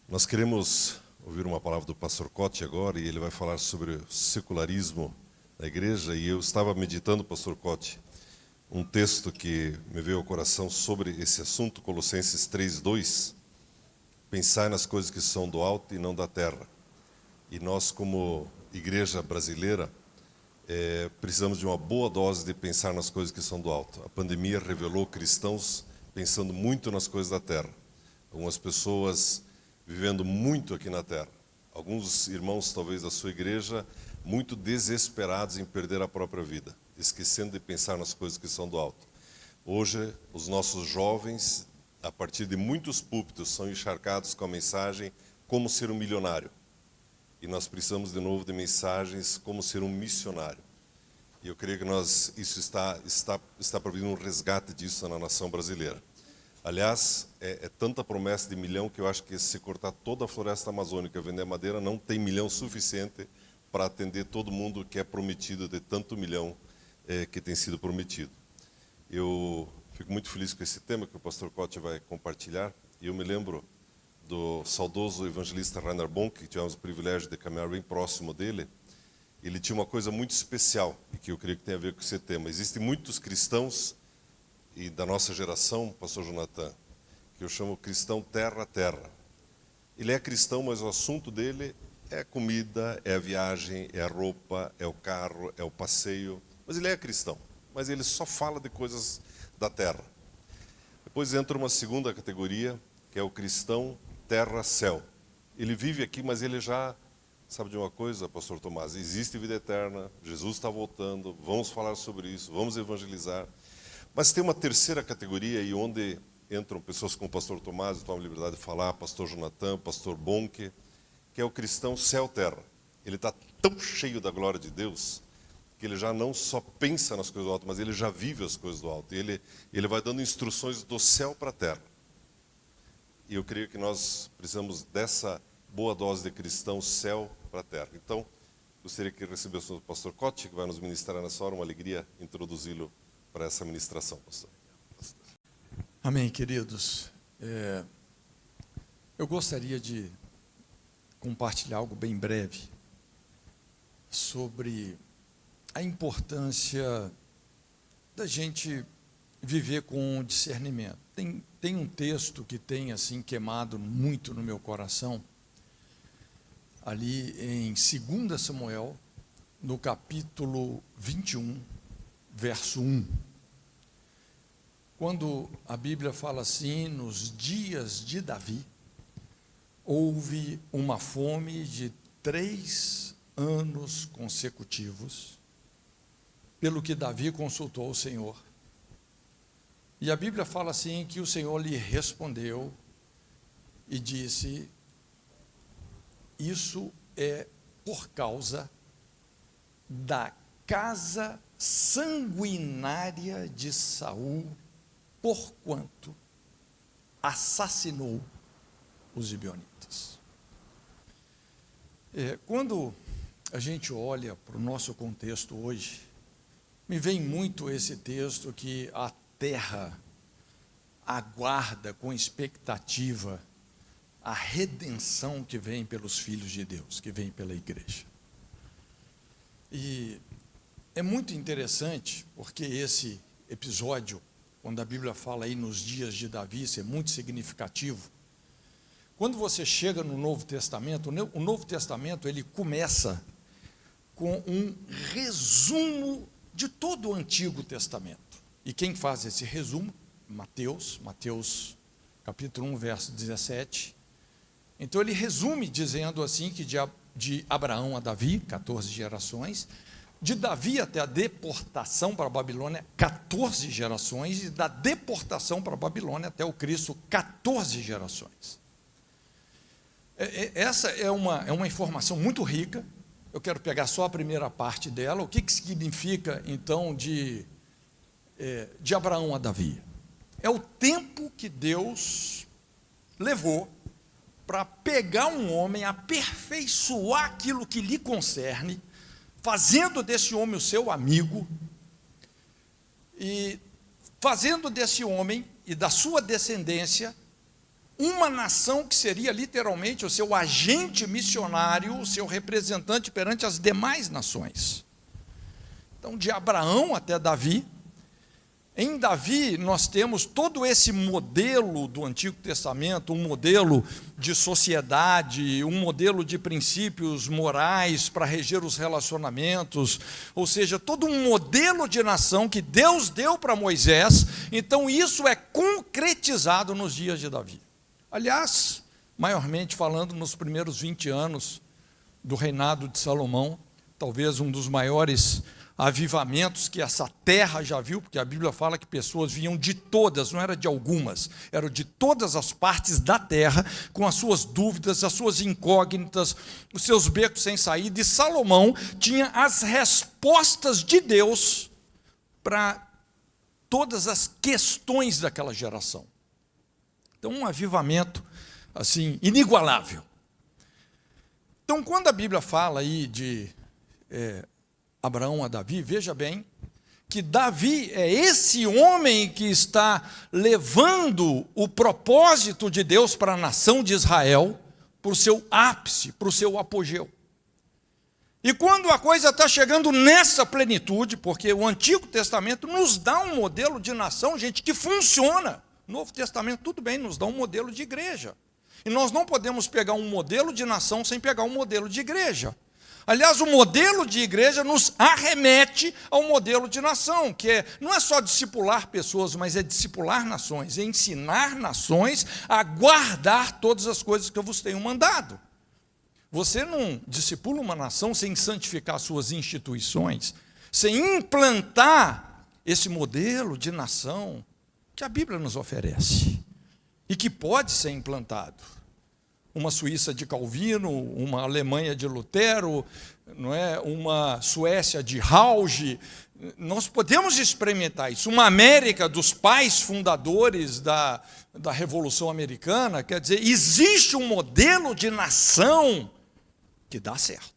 Nós queremos ouvir uma palavra do pastor Cote agora, e ele vai falar sobre o secularismo na igreja. E eu estava meditando, pastor Cote, um texto que me veio ao coração sobre esse assunto, Colossenses 3:2. Pensai nas coisas que são do alto e não da terra. E nós, como igreja brasileira, precisamos de uma boa dose de pensar nas coisas que são do alto. A pandemia revelou cristãos pensando muito nas coisas da terra. Algumas pessoas vivendo muito aqui na terra. Alguns irmãos, talvez, da sua igreja, muito desesperados em perder a própria vida, esquecendo de pensar nas coisas que são do alto. Hoje, os nossos jovens, a partir de muitos púlpitos, são encharcados com a mensagem como ser um milionário. E nós precisamos, de novo, de mensagens como ser um missionário. E eu creio que isso está para vir um resgate disso na nação brasileira. Aliás, é tanta promessa de milhão que eu acho que se cortar toda a floresta amazônica, vender madeira, não tem milhão suficiente para atender todo mundo que é prometido de tanto milhão que tem sido prometido. Eu fico muito feliz com esse tema que o pastor Cote vai compartilhar. E eu me lembro do saudoso evangelista Rainer Bonk, que tivemos o privilégio de caminhar bem próximo dele. Ele tinha uma coisa muito especial, e que eu creio que tem a ver com esse tema. Existem muitos cristãos, e da nossa geração, pastor Jonathan, que eu chamo cristão terra a terra. Ele é cristão, mas o assunto dele é a comida, é a viagem, é a roupa, é o carro, é o passeio. Mas ele é cristão, mas ele só fala de coisas da terra. Depois entra uma segunda categoria, que é o cristão terra-céu. Ele vive aqui, mas ele já sabe de uma coisa, pastor Tomás, existe vida eterna, Jesus está voltando, vamos falar sobre isso, vamos evangelizar. Mas tem uma terceira categoria, e onde entram pessoas como o pastor Tomás, tomam a liberdade de falar, pastor Jonathan, pastor Bonke, que é o cristão céu-terra. Ele está tão cheio da glória de Deus, que ele já não só pensa nas coisas do alto, mas ele já vive as coisas do alto. E ele vai dando instruções do céu para a terra. E eu creio que nós precisamos dessa boa dose de cristão céu para a terra. Então, gostaria que recebêssemos o pastor Cote, que vai nos ministrar nessa hora. Uma alegria introduzi-lo para essa ministração, pastor. Amém, queridos. Eu gostaria de compartilhar algo bem breve sobre a importância da gente viver com discernimento. Tem um texto que tem assim queimado muito no meu coração, ali em 2 Samuel, no capítulo 21, verso 1. Quando a Bíblia fala assim, nos dias de Davi, houve uma fome de 3 anos consecutivos, pelo que Davi consultou o Senhor. E a Bíblia fala assim, que o Senhor lhe respondeu e disse: isso é por causa da casa sanguinária de Saul, porquanto assassinou os gibeonitas. Quando a gente olha para o nosso contexto hoje, me vem muito esse texto que a terra aguarda com expectativa a redenção que vem pelos filhos de Deus, que vem pela igreja. E é muito interessante, porque esse episódio, quando a Bíblia fala aí nos dias de Davi, isso é muito significativo. Quando você chega no Novo Testamento, o Novo Testamento ele começa com um resumo de todo o Antigo Testamento. E quem faz esse resumo? Mateus capítulo 1, verso 17. Então ele resume dizendo assim que de Abraão a Davi, 14 gerações, de Davi até a deportação para a Babilônia, 14 gerações, e da deportação para a Babilônia até o Cristo, 14 gerações. Essa é uma informação muito rica. Eu quero pegar só a primeira parte dela. O que significa, então, de Abraão a Davi? É o tempo que Deus levou para pegar um homem, aperfeiçoar aquilo que lhe concerne, fazendo desse homem o seu amigo, e fazendo desse homem e da sua descendência uma nação que seria literalmente o seu agente missionário, o seu representante perante as demais nações. Então, de Abraão até Davi, em Davi nós temos todo esse modelo do Antigo Testamento, um modelo de sociedade, um modelo de princípios morais para reger os relacionamentos, ou seja, todo um modelo de nação que Deus deu para Moisés. Então isso é concretizado nos dias de Davi. Aliás, maiormente falando, nos primeiros 20 anos do reinado de Salomão, talvez um dos maiores avivamentos que essa terra já viu, porque a Bíblia fala que pessoas vinham de todas, não era de algumas, eram de todas as partes da terra, com as suas dúvidas, as suas incógnitas, os seus becos sem saída, e Salomão tinha as respostas de Deus para todas as questões daquela geração. Então, um avivamento, assim, inigualável. Então, quando a Bíblia fala aí de Abraão a Davi, veja bem que Davi é esse homem que está levando o propósito de Deus para a nação de Israel, para o seu ápice, para o seu apogeu. E quando a coisa está chegando nessa plenitude, porque o Antigo Testamento nos dá um modelo de nação, gente, que funciona. O Novo Testamento, tudo bem, nos dá um modelo de igreja. E nós não podemos pegar um modelo de nação sem pegar um modelo de igreja. Aliás, o modelo de igreja nos arremete ao modelo de nação, que não é só discipular pessoas, mas é discipular nações, é ensinar nações a guardar todas as coisas que eu vos tenho mandado. Você não discipula uma nação sem santificar suas instituições, sem implantar esse modelo de nação que a Bíblia nos oferece e que pode ser implantado. Uma Suíça de Calvino, uma Alemanha de Lutero, não é? Uma Suécia de Rauge. Nós podemos experimentar isso. Uma América dos pais fundadores da Revolução Americana. Quer dizer, existe um modelo de nação que dá certo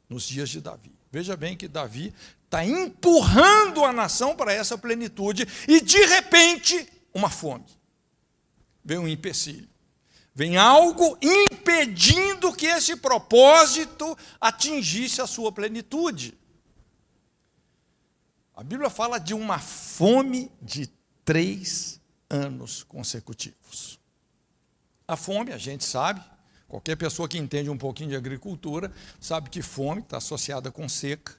nos dias de Davi. Veja bem que Davi está empurrando a nação para essa plenitude e, de repente, uma fome. Vem um empecilho. Vem algo impedindo que esse propósito atingisse a sua plenitude. A Bíblia fala de uma fome de 3 anos consecutivos. A fome, a gente sabe, qualquer pessoa que entende um pouquinho de agricultura, sabe que fome está associada com seca.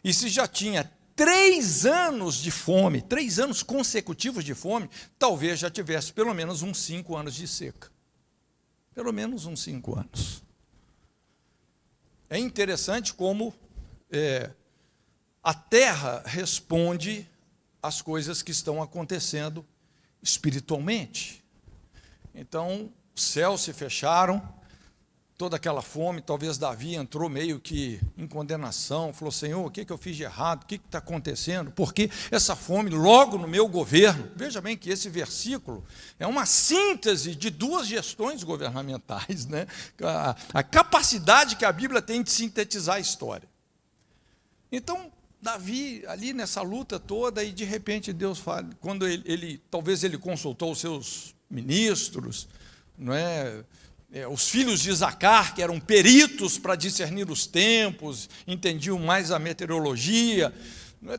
E se já tinha 3 anos de fome, 3 anos consecutivos de fome, talvez já tivesse pelo menos uns 5 anos de seca. Pelo menos uns 5 anos. É interessante como a terra responde às coisas que estão acontecendo espiritualmente. Então, os céus se fecharam, toda aquela fome, talvez Davi entrou meio que em condenação, falou: Senhor, o que eu fiz de errado? O que está acontecendo? Por que essa fome logo no meu governo? Veja bem que esse versículo é uma síntese de 2 gestões governamentais, né? A capacidade que a Bíblia tem de sintetizar a história. Então, Davi, ali nessa luta toda, e de repente Deus fala, quando talvez ele consultou os seus ministros, não é? Os filhos de Isacar, que eram peritos para discernir os tempos, entendiam mais a meteorologia.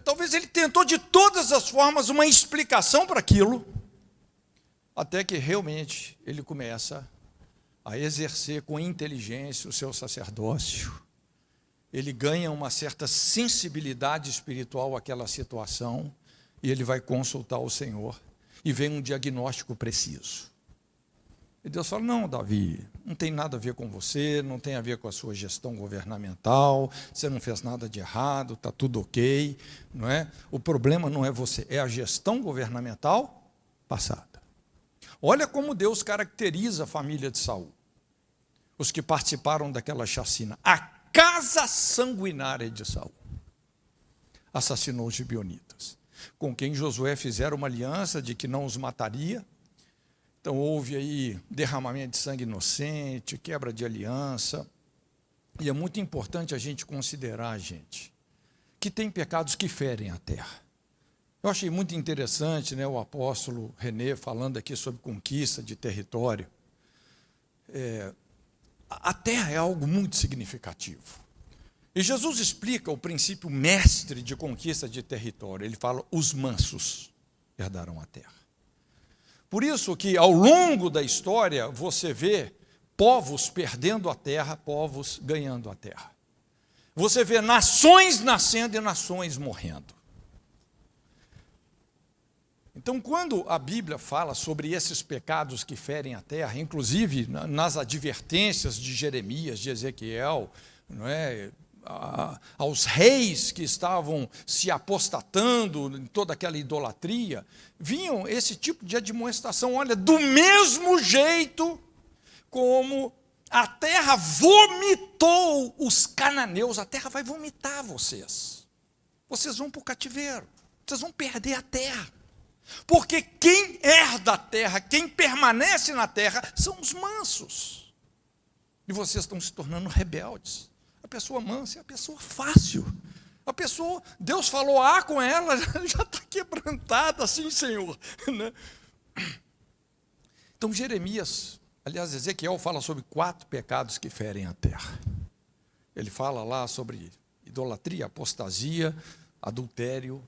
Talvez ele tentou de todas as formas uma explicação para aquilo, até que realmente ele começa a exercer com inteligência o seu sacerdócio. Ele ganha uma certa sensibilidade espiritual àquela situação, e ele vai consultar o Senhor, e vem um diagnóstico preciso. E Deus fala: não, Davi, não tem nada a ver com você, não tem a ver com a sua gestão governamental, você não fez nada de errado, está tudo ok, não é? O problema não é você, é a gestão governamental passada. Olha como Deus caracteriza a família de Saul, os que participaram daquela chacina. A casa sanguinária de Saul assassinou os gibeonitas, com quem Josué fizera uma aliança de que não os mataria. Então houve aí derramamento de sangue inocente, quebra de aliança. E é muito importante a gente considerar, gente, que tem pecados que ferem a terra. Eu achei muito interessante, né, o apóstolo René falando aqui sobre conquista de território. a terra é algo muito significativo. E Jesus explica o princípio mestre de conquista de território. Ele fala, os mansos herdarão a terra. Por isso que ao longo da história você vê povos perdendo a terra, povos ganhando a terra. Você vê nações nascendo e nações morrendo. Então, quando a Bíblia fala sobre esses pecados que ferem a terra, inclusive nas advertências de Jeremias, de Ezequiel, não é? Aos reis que estavam se apostatando em toda aquela idolatria, vinham esse tipo de admoestação. Olha, do mesmo jeito como a terra vomitou os cananeus, a terra vai vomitar vocês. Vocês vão para o cativeiro, vocês vão perder a terra. Porque quem herda a terra, quem permanece na terra, são os mansos. E vocês estão se tornando rebeldes. A pessoa mansa é a pessoa fácil. A pessoa, Deus falou A com ela, já está quebrantada assim, Senhor. Então Jeremias, aliás, Ezequiel fala sobre 4 pecados que ferem a terra. Ele fala lá sobre idolatria, apostasia, adultério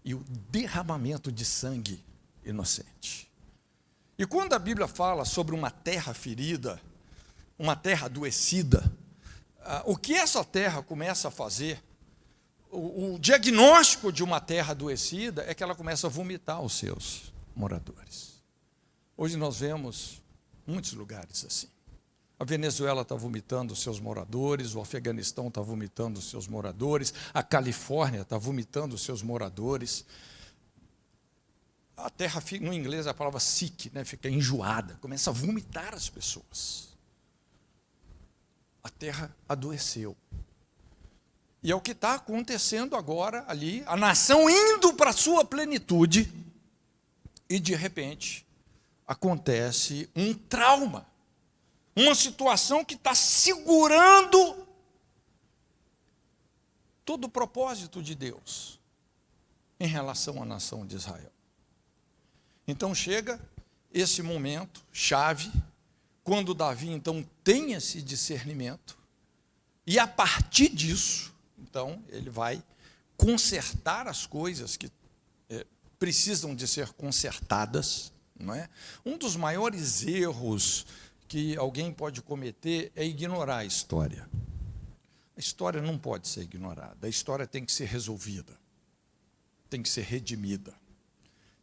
e o derramamento de sangue inocente. E quando a Bíblia fala sobre uma terra ferida, uma terra adoecida, o que essa terra começa a fazer, o diagnóstico de uma terra adoecida é que ela começa a vomitar os seus moradores. Hoje nós vemos muitos lugares assim. A Venezuela está vomitando os seus moradores, o Afeganistão está vomitando os seus moradores, a Califórnia está vomitando os seus moradores. A terra, no inglês a palavra sick, né, fica enjoada, começa a vomitar as pessoas. A terra adoeceu. E é o que está acontecendo agora ali, a nação indo para a sua plenitude, e de repente acontece um trauma. Uma situação que está segurando todo o propósito de Deus em relação à nação de Israel. Então chega esse momento chave, quando Davi então tem esse discernimento, e a partir disso, então, ele vai consertar as coisas que precisam de ser consertadas, não é? Um dos maiores erros que alguém pode cometer é ignorar a história. A história não pode ser ignorada, a história tem que ser resolvida, tem que ser redimida,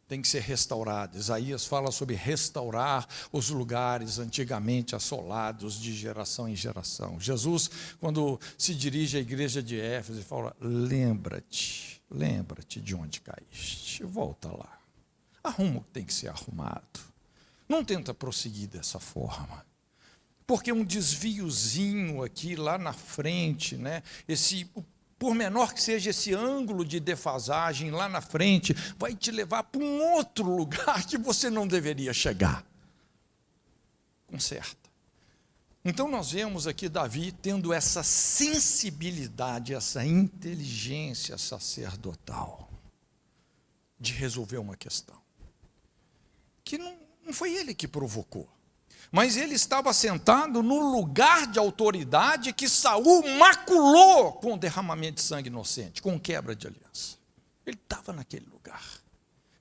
tem que ser restaurada. Isaías fala sobre restaurar os lugares antigamente assolados de geração em geração. Jesus, quando se dirige à igreja de Éfeso, ele fala, lembra-te de onde caíste, volta lá, arruma o que tem que ser arrumado. Não tenta prosseguir dessa forma, porque um desviozinho aqui, lá na frente, né, por menor que seja esse ângulo de defasagem lá na frente, vai te levar para um outro lugar que você não deveria chegar. Conserta. Então nós vemos aqui Davi tendo essa sensibilidade, essa inteligência sacerdotal de resolver uma questão que não foi ele que provocou, mas ele estava sentado no lugar de autoridade que Saul maculou com o derramamento de sangue inocente, com quebra de aliança. Ele estava naquele lugar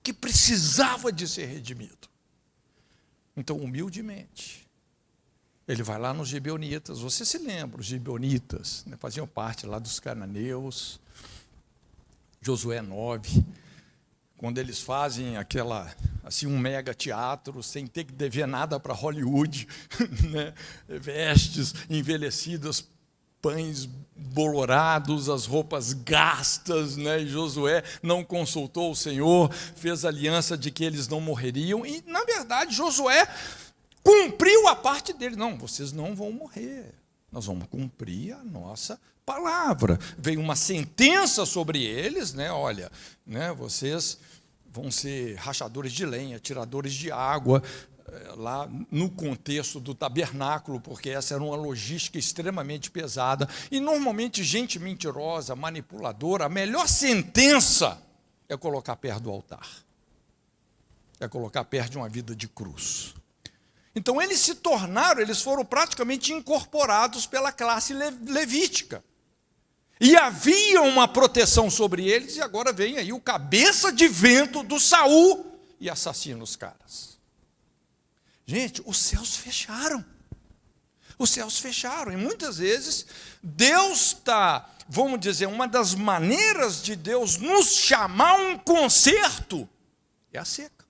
que precisava de ser redimido. Então, humildemente, ele vai lá nos gibeonitas. Você se lembra, os gibeonitas, né, faziam parte lá dos cananeus. Josué 9, quando eles fazem um mega teatro, sem ter que dever nada para Hollywood, né? Vestes envelhecidas, pães bolorados, as roupas gastas, né? E Josué não consultou o Senhor, fez aliança de que eles não morreriam, e, na verdade, Josué cumpriu a parte dele. Não, vocês não vão morrer, nós vamos cumprir a nossa palavra. Veio uma sentença sobre eles, né? Olha, né, vocês vão ser rachadores de lenha, tiradores de água, lá no contexto do tabernáculo, porque essa era uma logística extremamente pesada, e normalmente gente mentirosa, manipuladora, a melhor sentença é colocar perto do altar, é colocar perto de uma vida de cruz. Então eles foram praticamente incorporados pela classe levítica. E havia uma proteção sobre eles, e agora vem aí o cabeça de vento do Saul e assassina os caras. Gente, os céus fecharam. Os céus fecharam. E muitas vezes Deus está, vamos dizer, uma das maneiras de Deus nos chamar a um concerto é a seca.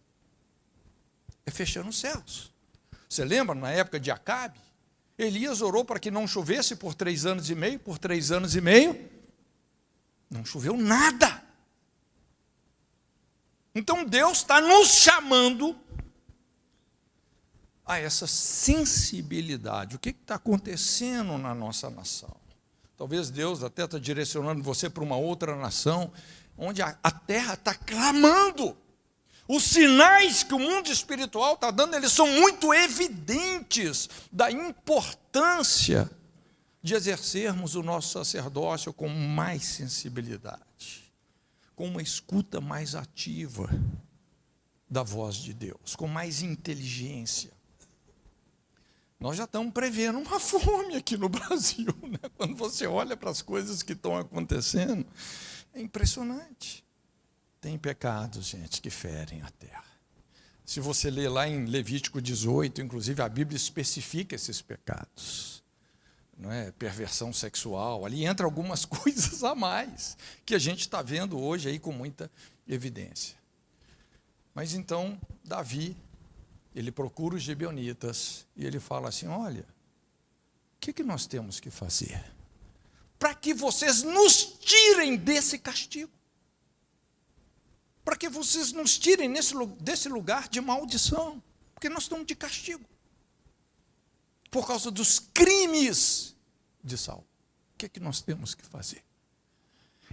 É fechando os céus. Você lembra, na época de Acabe? Elias orou para que não chovesse por 3 anos e meio, não choveu nada. Então Deus está nos chamando a essa sensibilidade. O que está acontecendo na nossa nação? Talvez Deus até está direcionando você para uma outra nação, onde a terra está clamando. Os sinais que o mundo espiritual está dando, eles são muito evidentes da importância de exercermos o nosso sacerdócio com mais sensibilidade, com uma escuta mais ativa da voz de Deus, com mais inteligência. Nós já estamos prevendo uma fome aqui no Brasil, né? Quando você olha para as coisas que estão acontecendo, é impressionante. Tem pecados, gente, que ferem a terra. Se você ler lá em Levítico 18, inclusive a Bíblia especifica esses pecados. Não é? Perversão sexual, ali entra algumas coisas a mais, que a gente está vendo hoje aí com muita evidência. Mas então, Davi, ele procura os gibeonitas e ele fala assim, olha, o que nós temos que fazer para que vocês nos tirem desse castigo? Para que vocês nos tirem desse lugar de maldição, porque nós estamos de castigo, por causa dos crimes de Saul. O que nós temos que fazer?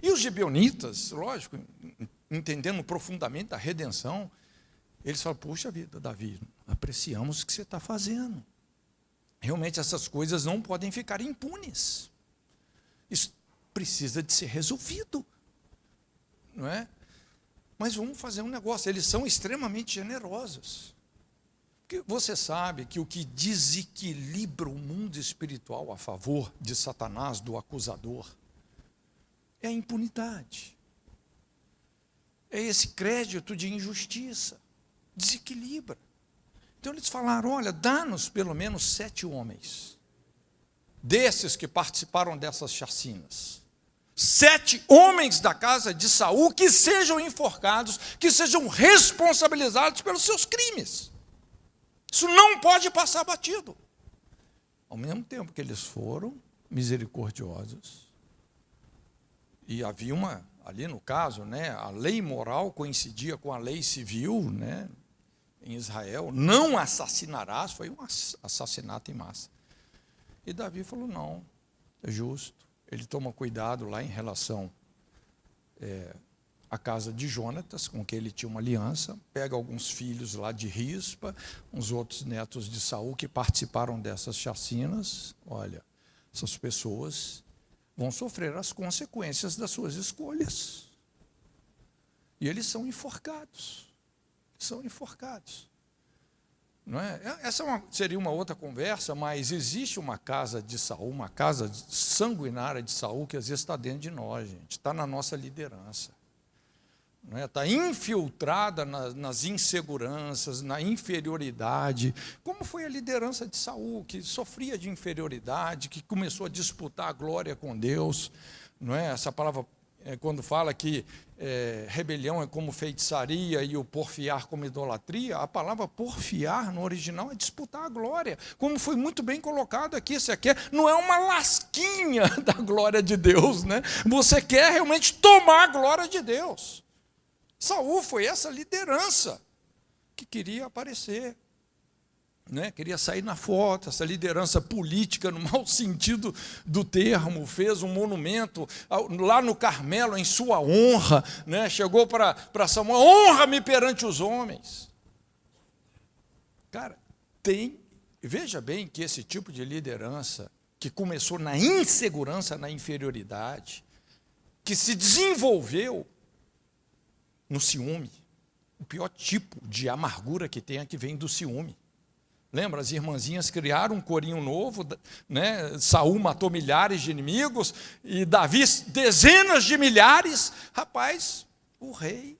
E os gibeonitas, lógico, entendendo profundamente a redenção, eles falam, puxa vida, Davi, apreciamos o que você está fazendo. Realmente essas coisas não podem ficar impunes. Isso precisa de ser resolvido, não é? Mas vamos fazer um negócio, eles são extremamente generosos. Porque você sabe que o que desequilibra o mundo espiritual a favor de Satanás, do acusador, é a impunidade. É esse crédito de injustiça. Desequilibra. Então eles falaram, olha, dá-nos pelo menos 7 homens, desses que participaram dessas chacinas. 7 homens da casa de Saul que sejam enforcados, que sejam responsabilizados pelos seus crimes. Isso não pode passar batido. Ao mesmo tempo que eles foram misericordiosos, e havia ali no caso, né, a lei moral coincidia com a lei civil, né, em Israel, não assassinarás, foi um assassinato em massa. E Davi falou, não, é justo. Ele toma cuidado lá em relação à casa de Jonatas, com quem ele tinha uma aliança, pega alguns filhos lá de Rispa, uns outros netos de Saul que participaram dessas chacinas. Olha, essas pessoas vão sofrer as consequências das suas escolhas. E eles são enforcados. São enforcados. Não é? Essa seria uma outra conversa, mas existe uma casa de Saul, uma casa sanguinária de Saul, que às vezes está dentro de nós, gente, está na nossa liderança. Não é? Está infiltrada nas inseguranças, na inferioridade. Como foi a liderança de Saul, que sofria de inferioridade, que começou a disputar a glória com Deus. Não é? Essa palavra, quando fala que rebelião é como feitiçaria e o porfiar como idolatria, a palavra porfiar no original é disputar a glória, como foi muito bem colocado aqui. Você quer, não é uma lasquinha da glória de Deus, né? Você quer realmente tomar a glória de Deus. Saul foi essa liderança que queria aparecer, né? Queria sair na foto, essa liderança política, no mau sentido do termo, fez um monumento lá no Carmelo em sua honra, né? Chegou para Samuel, honra-me perante os homens. Cara, veja bem que esse tipo de liderança, que começou na insegurança, na inferioridade, que se desenvolveu no ciúme, o pior tipo de amargura que tem é que vem do ciúme. Lembra? As irmãzinhas criaram um corinho novo, né? Saul matou milhares de inimigos, e Davi dezenas de milhares. Rapaz, o rei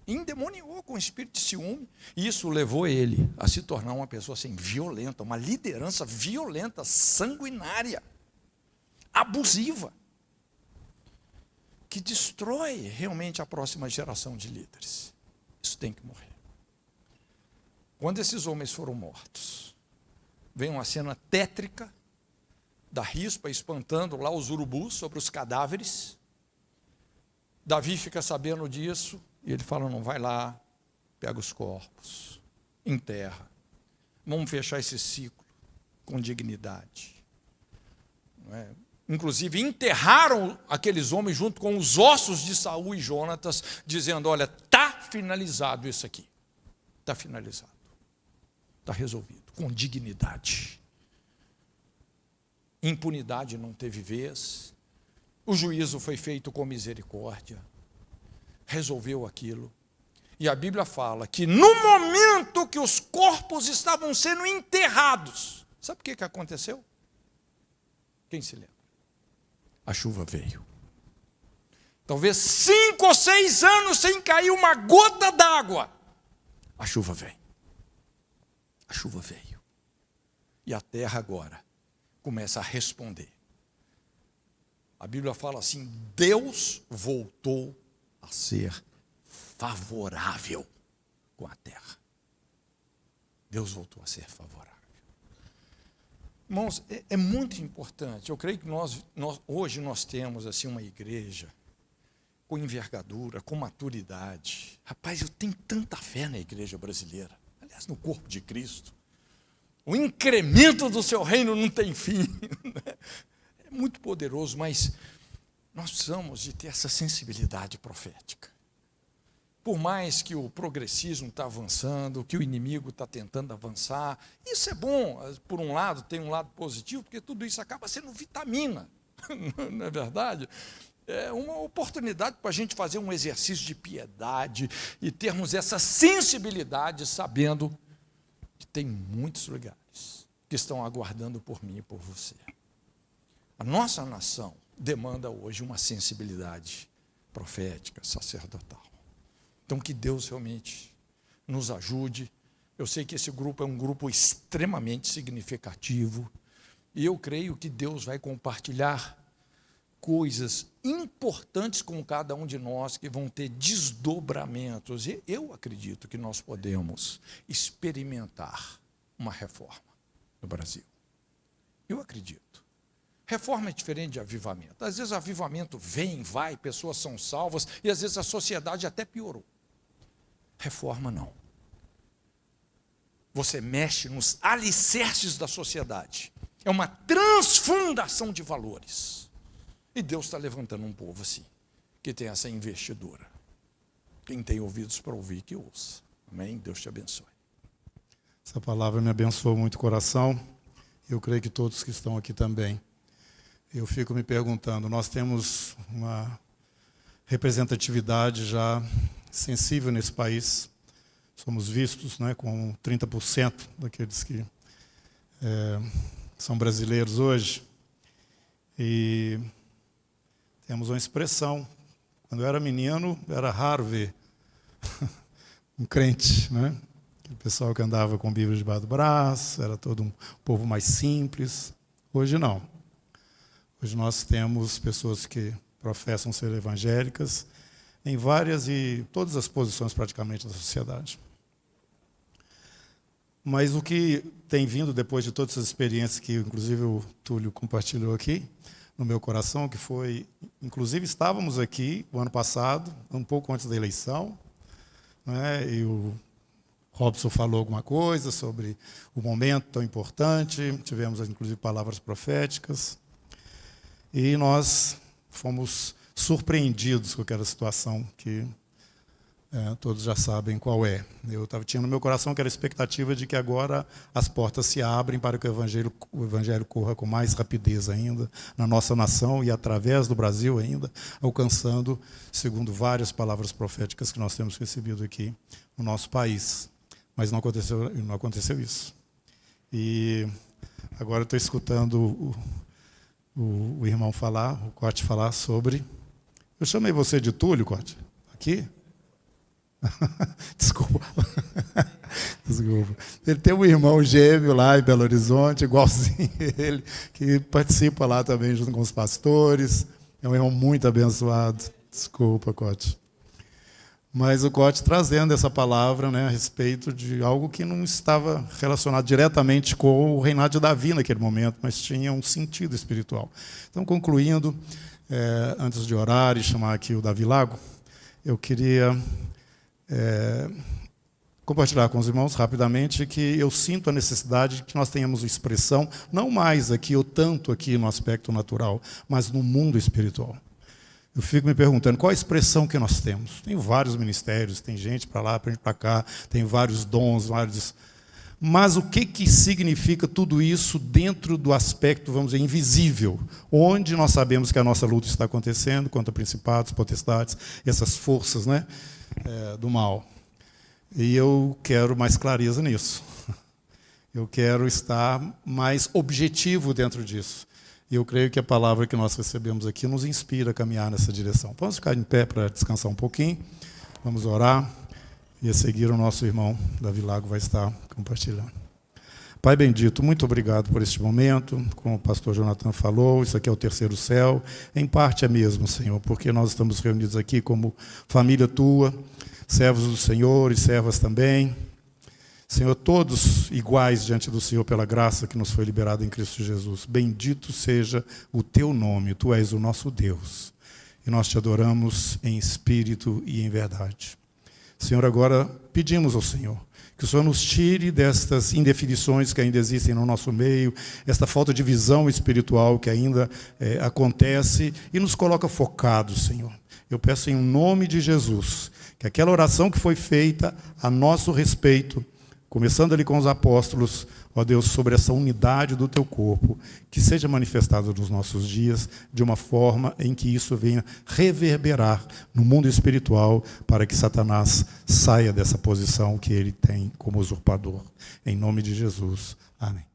endemoniou com o espírito de ciúme, e isso levou ele a se tornar uma pessoa assim, violenta, uma liderança violenta, sanguinária, abusiva, que destrói realmente a próxima geração de líderes. Isso tem que morrer. Quando esses homens foram mortos, vem uma cena tétrica da rispa espantando lá os urubus sobre os cadáveres. Davi fica sabendo disso e ele fala: não, vai lá, pega os corpos, enterra, vamos fechar esse ciclo com dignidade. Não é? Inclusive enterraram aqueles homens junto com os ossos de Saul e Jonatas, dizendo: olha, está finalizado isso aqui, está finalizado, está resolvido, com dignidade. Impunidade não teve vez, o juízo foi feito com misericórdia, resolveu aquilo. E a Bíblia fala que no momento que os corpos estavam sendo enterrados, sabe o que aconteceu? Quem se lembra? A chuva veio. Talvez 5 ou 6 anos sem cair uma gota d'água, a chuva veio. A chuva veio. E a terra agora começa a responder. A Bíblia fala assim: Deus voltou a ser favorável com a terra. Deus voltou a ser favorável. Irmãos, é muito importante. Eu creio que hoje nós temos assim uma igreja com envergadura, com maturidade. Rapaz, eu tenho tanta fé na igreja brasileira, aliás, no corpo de Cristo. O incremento do seu reino não tem fim. É muito poderoso, mas nós precisamos de ter essa sensibilidade profética. Por mais que o progressismo está avançando, que o inimigo está tentando avançar, isso é bom, por um lado, tem um lado positivo, porque tudo isso acaba sendo vitamina, não é verdade? É uma oportunidade para a gente fazer um exercício de piedade e termos essa sensibilidade, sabendo que tem muitos lugares que estão aguardando por mim e por você. A nossa nação demanda hoje uma sensibilidade profética, sacerdotal. Então, que Deus realmente nos ajude. Eu sei que esse grupo é um grupo extremamente significativo, e eu creio que Deus vai compartilhar coisas importantes com cada um de nós, que vão ter desdobramentos. E eu acredito que nós podemos experimentar uma reforma no Brasil. Eu acredito. Reforma é diferente de avivamento. Às vezes o avivamento vem, vai, pessoas são salvas, e às vezes a sociedade até piorou. Reforma não. Você mexe nos alicerces da sociedade. É uma transfundação de valores. E Deus está levantando um povo assim, que tem essa investidura. Quem tem ouvidos para ouvir, que ouça. Amém? Deus te abençoe. Essa palavra me abençoou muito o coração. Eu creio que todos que estão aqui também. Eu fico me perguntando, nós temos uma representatividade já sensível nesse país. Somos vistos, né, com 30% daqueles que são brasileiros hoje. E temos uma expressão. Quando eu era menino, era raro ver um crente, né? O pessoal que andava com Bíblia debaixo do braço, era todo um povo mais simples. Hoje não. Hoje nós temos pessoas que professam ser evangélicas em várias e todas as posições praticamente da sociedade. Mas o que tem vindo depois de todas essas experiências que inclusive o Túlio compartilhou aqui no meu coração, que foi, inclusive estávamos aqui o ano passado, um pouco antes da eleição, né, e o Robson falou alguma coisa sobre o momento tão importante, tivemos inclusive palavras proféticas, e nós fomos surpreendidos com aquela situação que todos já sabem qual é. Eu tinha no meu coração aquela expectativa de que agora as portas se abrem para que o evangelho corra com mais rapidez ainda na nossa nação e através do Brasil ainda, alcançando, segundo várias palavras proféticas que nós temos recebido aqui no nosso país. Mas não aconteceu isso. E agora estou escutando o irmão falar, o Cote falar sobre... Eu chamei você de Túlio, Cote? Aqui? Desculpa. Desculpa. Ele tem um irmão gêmeo lá em Belo Horizonte, igualzinho ele, que participa lá também junto com os pastores. É um irmão muito abençoado. Desculpa, Cote. Mas o Cote trazendo essa palavra, né, a respeito de algo que não estava relacionado diretamente com o reinado de Davi naquele momento, mas tinha um sentido espiritual. Então, concluindo, antes de orar e chamar aqui o Davi Lago, eu queria compartilhar com os irmãos rapidamente que eu sinto a necessidade de que nós tenhamos expressão, não mais aqui ou tanto aqui no aspecto natural, mas no mundo espiritual. Eu fico me perguntando qual a expressão que nós temos. Tem vários ministérios, tem gente para lá, gente para cá, tem vários dons, vários... Mas o que significa tudo isso dentro do aspecto, vamos dizer, invisível, onde nós sabemos que a nossa luta está acontecendo contra principados, potestades, essas forças, né, do mal. E eu quero mais clareza nisso. Eu quero estar mais objetivo dentro disso. E eu creio que a palavra que nós recebemos aqui nos inspira a caminhar nessa direção. Vamos ficar em pé para descansar um pouquinho. Vamos orar. E a seguir o nosso irmão Davi Lago vai estar compartilhando. Pai bendito, muito obrigado por este momento. Como o pastor Jonathan falou, isso aqui é o terceiro céu. Em parte é mesmo, Senhor, porque nós estamos reunidos aqui como família Tua, servos do Senhor e servas também. Senhor, todos iguais diante do Senhor pela graça que nos foi liberada em Cristo Jesus. Bendito seja o Teu nome, Tu és o nosso Deus. E nós Te adoramos em espírito e em verdade. Senhor, agora pedimos ao Senhor que o Senhor nos tire destas indefinições que ainda existem no nosso meio, esta falta de visão espiritual que ainda acontece e nos coloca focados, Senhor. Eu peço em nome de Jesus que aquela oração que foi feita a nosso respeito, começando ali com os apóstolos, ó Deus, sobre essa unidade do Teu corpo, que seja manifestada nos nossos dias de uma forma em que isso venha reverberar no mundo espiritual para que Satanás saia dessa posição que ele tem como usurpador. Em nome de Jesus. Amém.